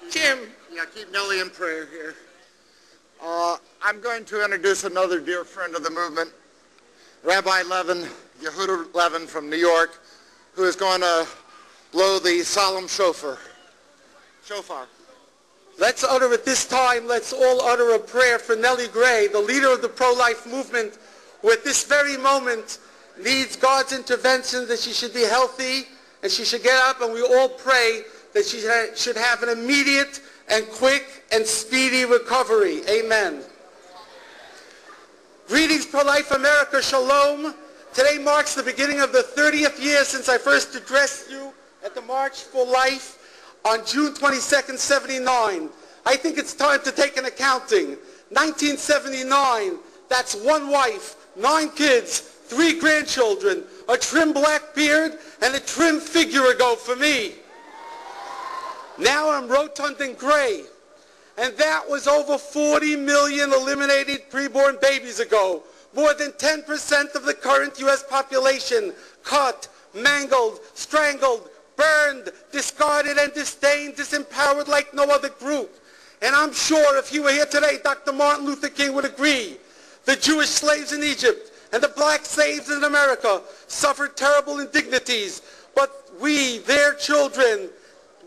Jim. Yeah, keep Nellie in prayer here. I'm going to introduce another dear friend of the movement, Rabbi Levin, Yehuda Levin from New York, who is going to blow the solemn shofar. Let's utter at this time, let's all utter a prayer for Nellie Gray, the leader of the pro-life movement, who at this very moment needs God's intervention, that she should be healthy and she should get up, and we all pray that she should have an immediate and quick and speedy recovery. Amen. Greetings, Pro-Life America. Shalom. Today marks the beginning of the 30th year since I first addressed you at the March for Life on June 22nd, 79. I think it's time to take an accounting. 1979, that's one wife, 9 kids, 3 grandchildren, a trim black beard, and a trim figure ago for me. Now I'm rotund and gray. And that was over 40 million eliminated preborn babies ago. More than 10% of the current U.S. population cut, mangled, strangled, burned, discarded, and disdained, disempowered like no other group. And I'm sure if he were here today, Dr. Martin Luther King would agree. The Jewish slaves in Egypt and the black slaves in America suffered terrible indignities. But we, their children,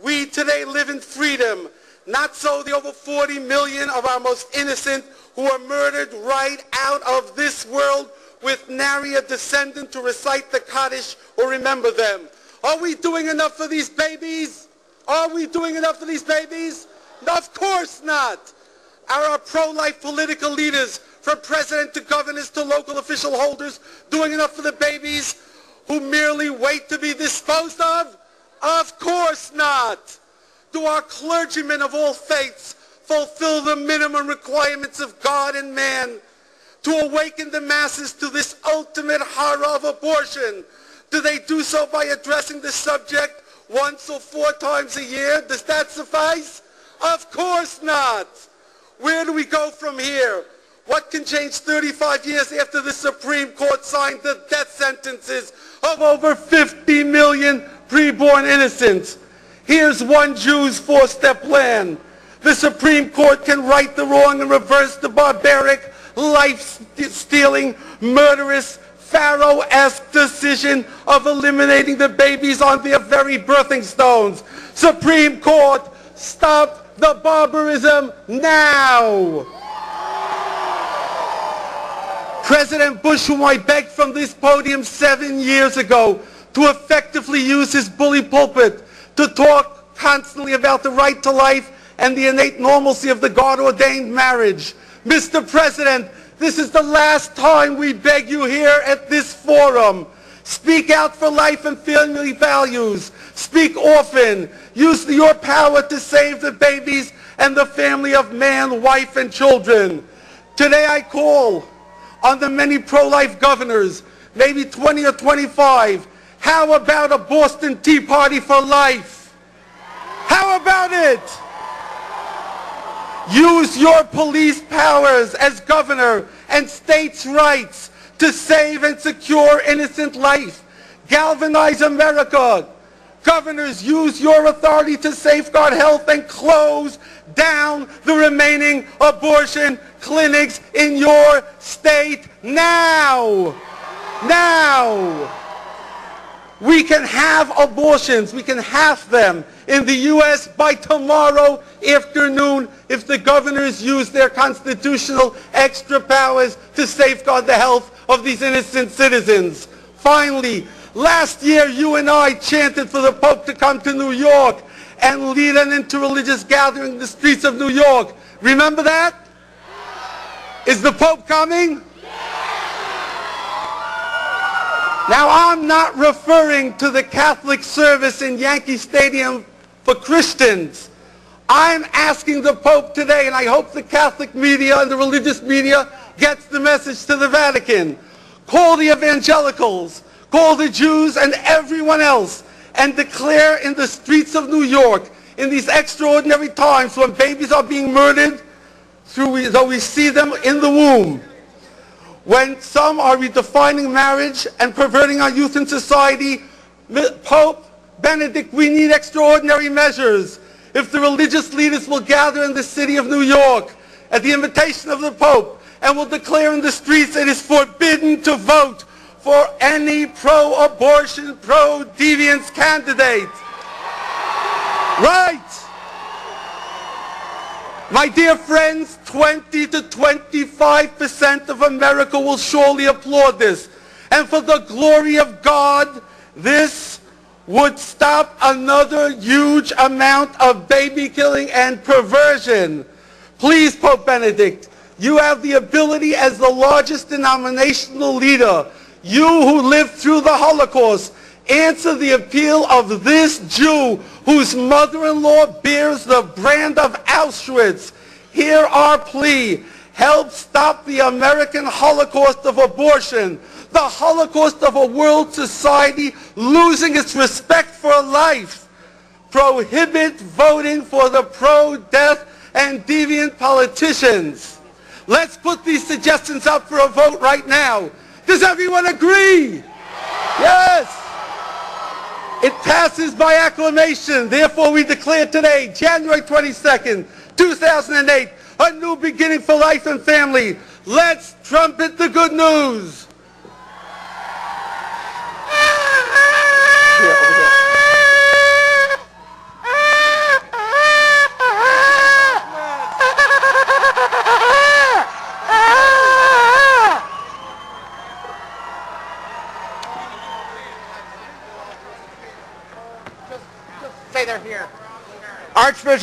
we today live in freedom. Not so the over 40 million of our most innocent who are murdered right out of this world with nary a descendant to recite the Kaddish or remember them. Are we doing enough for these babies? Are we doing enough for these babies? No, of course not. Are our pro-life political leaders, from president to governors to local official holders, doing enough for the babies who merely wait to be disposed of? Of course not. Do our clergymen of all faiths fulfill the minimum requirements of God and man to awaken the masses to this ultimate horror of abortion? Do they do so by addressing the subject once or 4 times a year? Does that suffice? Of course not. Where do we go from here? What can change 35 years after the Supreme Court signed the death sentences of over 50 million preborn innocents? Here's one Jew's 4-step plan. The Supreme Court can right the wrong and reverse the barbaric, life-stealing, murderous, Pharaoh-esque decision of eliminating the babies on their very birthing stones. Supreme Court, stop the barbarism now. President Bush, whom I begged from this podium 7 years ago to effectively use his bully pulpit to talk constantly about the right to life and the innate normalcy of the God-ordained marriage. Mr. President, this is the last time we beg you here at this forum. Speak out for life and family values. Speak often. Use your power to save the babies and the family of man, wife, and children. Today I call on the many pro-life governors, maybe 20 or 25. How about a Boston Tea Party for life? How about it? Use your police powers as governor and states' rights to save and secure innocent life. Galvanize America. Governors, use your authority to safeguard health and close down the remaining abortion clinics in your state now. Now. We can have abortions. We can have them in the U.S. by tomorrow afternoon if the governors use their constitutional extra powers to safeguard the health of these innocent citizens. Finally, last year you and I chanted for the Pope to come to New York and lead an interreligious gathering in the streets of New York. Remember that? Is the Pope coming? Now, I'm not referring to the Catholic service in Yankee Stadium for Christians. I'm asking the Pope today, and I hope the Catholic media and the religious media gets the message to the Vatican. Call the evangelicals, call the Jews and everyone else, and declare in the streets of New York, in these extraordinary times when babies are being murdered, though we see them in the womb, when some are redefining marriage and perverting our youth and society, Pope Benedict, we need extraordinary measures. if the religious leaders will gather in the city of New York at the invitation of the Pope and will declare in the streets it is forbidden to vote for any pro-abortion, pro-deviance candidate. Right. My dear friends, 20 to 25% of America will surely applaud this. And for the glory of God, this would stop another huge amount of baby killing and perversion. Please, Pope Benedict, you have the ability as the largest denominational leader, you who lived through the Holocaust, answer the appeal of this Jew whose mother-in-law bears the brand of Auschwitz. Hear our plea. Help stop the American Holocaust of abortion, the Holocaust of a world society losing its respect for life. Prohibit voting for the pro-death and deviant politicians. Let's put these suggestions up for a vote right now. Does everyone agree? Yes. It passes by acclamation. Therefore, we declare today, January 22nd, 2008, a new beginning for life and family. Let's trumpet the good news. Say they're here. Archbishop